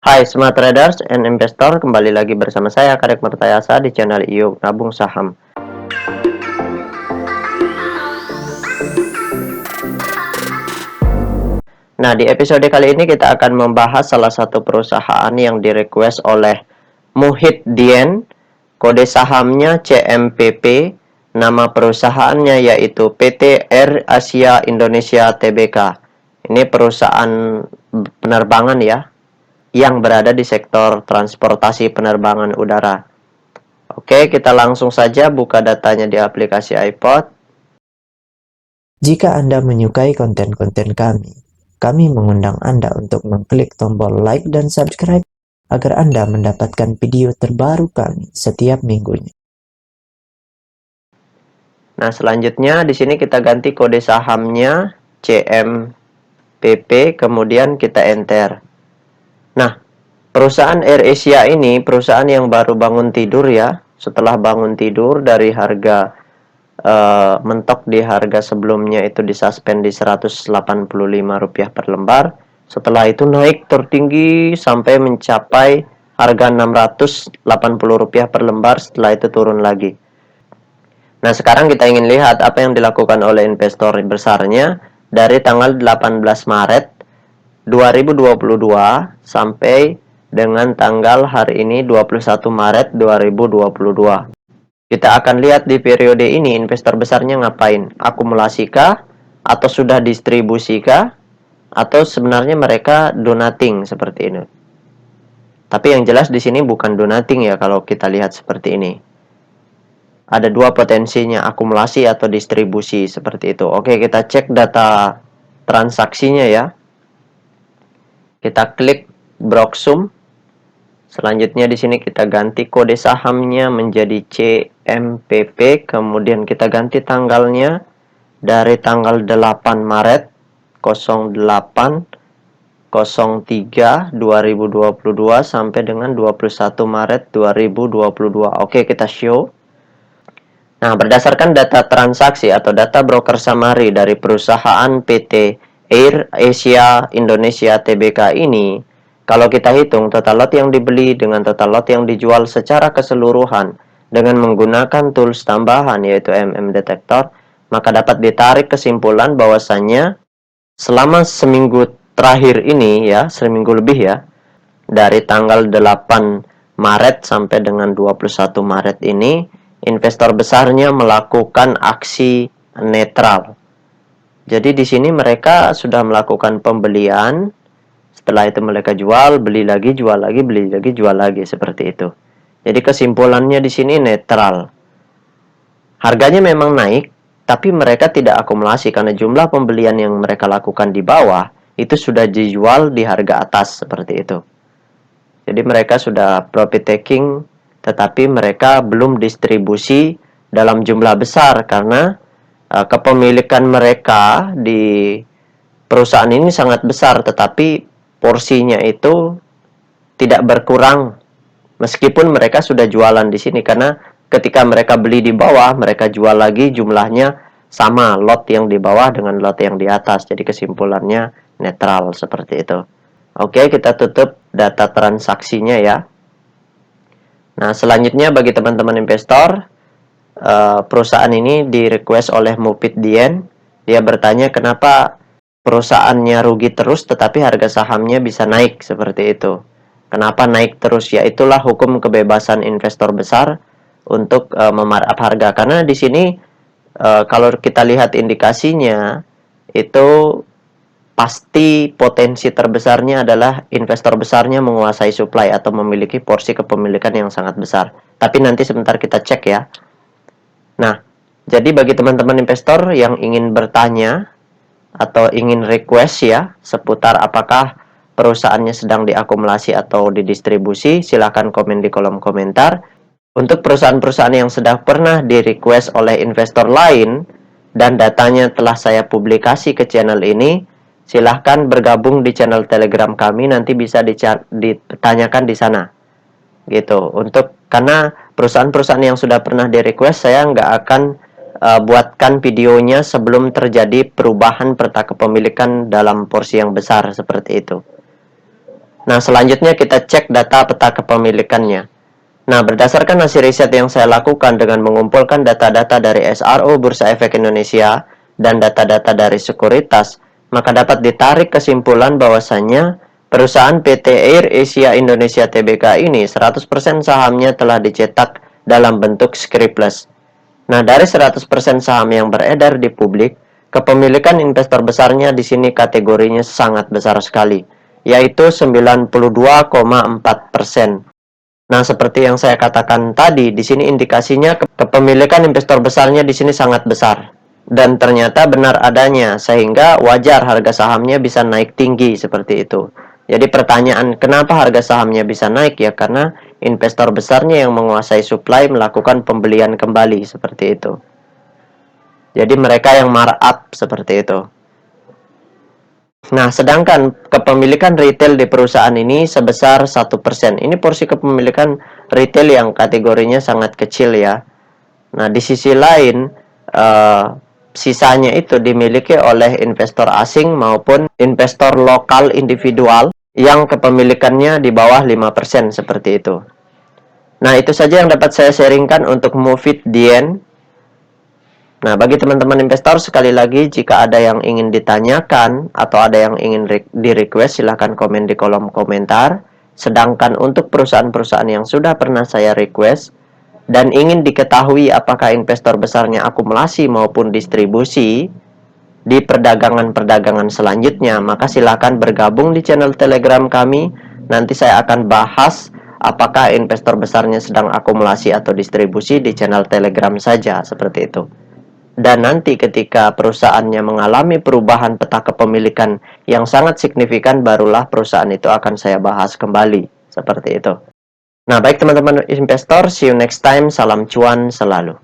Hai Smart Traders and Investor, kembali lagi bersama saya Karek Mertayasa di channel IO Nabung Saham. Nah, di episode kali ini kita akan membahas salah satu perusahaan yang direquest oleh Muhid Dien, kode sahamnya CMPP, nama perusahaannya yaitu PT Air Asia Indonesia Tbk. Ini perusahaan penerbangan ya, yang berada di sektor transportasi penerbangan udara. Oke, kita langsung saja buka datanya di aplikasi iPod. Jika Anda menyukai konten-konten kami mengundang Anda untuk mengklik tombol like dan subscribe agar Anda mendapatkan video terbaru kami setiap minggunya. Nah, selanjutnya di sini kita ganti kode sahamnya CMPP, kemudian kita enter. Nah, perusahaan AirAsia ini perusahaan yang baru bangun tidur ya. Setelah bangun tidur dari harga mentok di harga sebelumnya itu disuspend di Rp185 per lembar. Setelah itu naik tertinggi sampai mencapai harga Rp680 per lembar, setelah itu turun lagi. Nah, sekarang kita ingin lihat apa yang dilakukan oleh investor besarnya dari tanggal 18 Maret 2022 sampai dengan tanggal hari ini 21 Maret 2022. Kita akan lihat di periode ini investor besarnya ngapain? Akumulasikah? Atau sudah distribusikah? Atau sebenarnya mereka donating seperti ini? Tapi yang jelas di sini bukan donating ya kalau kita lihat seperti ini. Ada dua potensinya, akumulasi atau distribusi seperti itu. Oke, kita cek data transaksinya ya. Kita klik Broksum. Selanjutnya di sini kita ganti kode sahamnya menjadi CMPP, kemudian kita ganti tanggalnya dari tanggal 8 Maret 08 03 2022 sampai dengan 21 Maret 2022. Oke, kita show. Nah, berdasarkan data transaksi atau data broker summary dari perusahaan PT Air Asia Indonesia Tbk ini, kalau kita hitung total lot yang dibeli dengan total lot yang dijual secara keseluruhan dengan menggunakan tools tambahan yaitu Detector, maka dapat ditarik kesimpulan bahwasannya selama seminggu terakhir ini ya, seminggu lebih ya, dari tanggal 8 Maret sampai dengan 21 Maret ini, investor besarnya melakukan aksi netral. Jadi di sini mereka sudah melakukan pembelian, setelah itu mereka jual, beli lagi, jual lagi, beli lagi, jual lagi, seperti itu. Jadi kesimpulannya di sini netral. Harganya memang naik, tapi mereka tidak akumulasi karena jumlah pembelian yang mereka lakukan di bawah itu sudah dijual di harga atas seperti itu. Jadi mereka sudah profit taking, tetapi mereka belum distribusi dalam jumlah besar karena kepemilikan mereka di perusahaan ini sangat besar, tetapi porsinya itu tidak berkurang meskipun mereka sudah jualan di sini, karena ketika mereka beli di bawah, mereka jual lagi jumlahnya sama lot yang di bawah dengan lot yang di atas. Jadi kesimpulannya netral seperti itu. Oke, kita tutup data transaksinya ya. Nah, selanjutnya bagi teman-teman investor, perusahaan ini di-request oleh Mufid Dien. Dia bertanya kenapa perusahaannya rugi terus tetapi harga sahamnya bisa naik seperti itu. Kenapa naik terus? Ya itulah hukum kebebasan investor besar untuk memarkup harga. Karena di sini kalau kita lihat indikasinya itu pasti potensi terbesarnya adalah investor besarnya menguasai supply atau memiliki porsi kepemilikan yang sangat besar. Tapi nanti sebentar kita cek ya. Nah, jadi bagi teman-teman investor yang ingin bertanya atau ingin request ya seputar apakah perusahaannya sedang diakumulasi atau didistribusi, silakan komen di kolom komentar. Untuk perusahaan-perusahaan yang sudah pernah di-request oleh investor lain dan datanya telah saya publikasi ke channel ini, silahkan bergabung di channel Telegram kami, nanti bisa ditanyakan di sana. Gitu. Karena perusahaan-perusahaan yang sudah pernah di-request saya nggak akan buatkan videonya sebelum terjadi perubahan peta kepemilikan dalam porsi yang besar seperti itu. Nah, selanjutnya kita cek data peta kepemilikannya. Nah, berdasarkan hasil riset yang saya lakukan dengan mengumpulkan data-data dari SRO Bursa Efek Indonesia dan data-data dari sekuritas, maka dapat ditarik kesimpulan bahwasannya perusahaan PT Air Asia Indonesia Tbk ini 100% sahamnya telah dicetak dalam bentuk scriptless. Nah, dari 100% saham yang beredar di publik, kepemilikan investor besarnya di sini kategorinya sangat besar sekali, yaitu 92,4%. Nah, seperti yang saya katakan tadi, di sini indikasinya kepemilikan investor besarnya di sini sangat besar. Dan ternyata benar adanya, sehingga wajar harga sahamnya bisa naik tinggi seperti itu. Jadi pertanyaan, kenapa harga sahamnya bisa naik? Ya karena investor besarnya yang menguasai supply melakukan pembelian kembali seperti itu. Jadi mereka yang markup seperti itu. Nah, sedangkan kepemilikan retail di perusahaan ini sebesar 1%. Ini porsi kepemilikan retail yang kategorinya sangat kecil ya. Nah, di sisi lain, sisanya itu dimiliki oleh investor asing maupun investor lokal individual yang kepemilikannya di bawah 5% seperti itu. Nah, itu saja yang dapat saya sharingkan untuk Mufid Dien. Nah, bagi teman-teman investor, sekali lagi, jika ada yang ingin ditanyakan atau ada yang ingin di-request, silahkan komen di kolom komentar. Sedangkan untuk perusahaan-perusahaan yang sudah pernah saya request dan ingin diketahui apakah investor besarnya akumulasi maupun distribusi di perdagangan-perdagangan selanjutnya, maka silahkan bergabung di channel Telegram kami. Nanti saya akan bahas apakah investor besarnya sedang akumulasi atau distribusi di channel Telegram saja, seperti itu. Dan nanti ketika perusahaannya mengalami perubahan peta kepemilikan yang sangat signifikan, barulah perusahaan itu akan saya bahas kembali. Seperti itu. Nah, baik teman-teman investor, see you next time. Salam cuan selalu.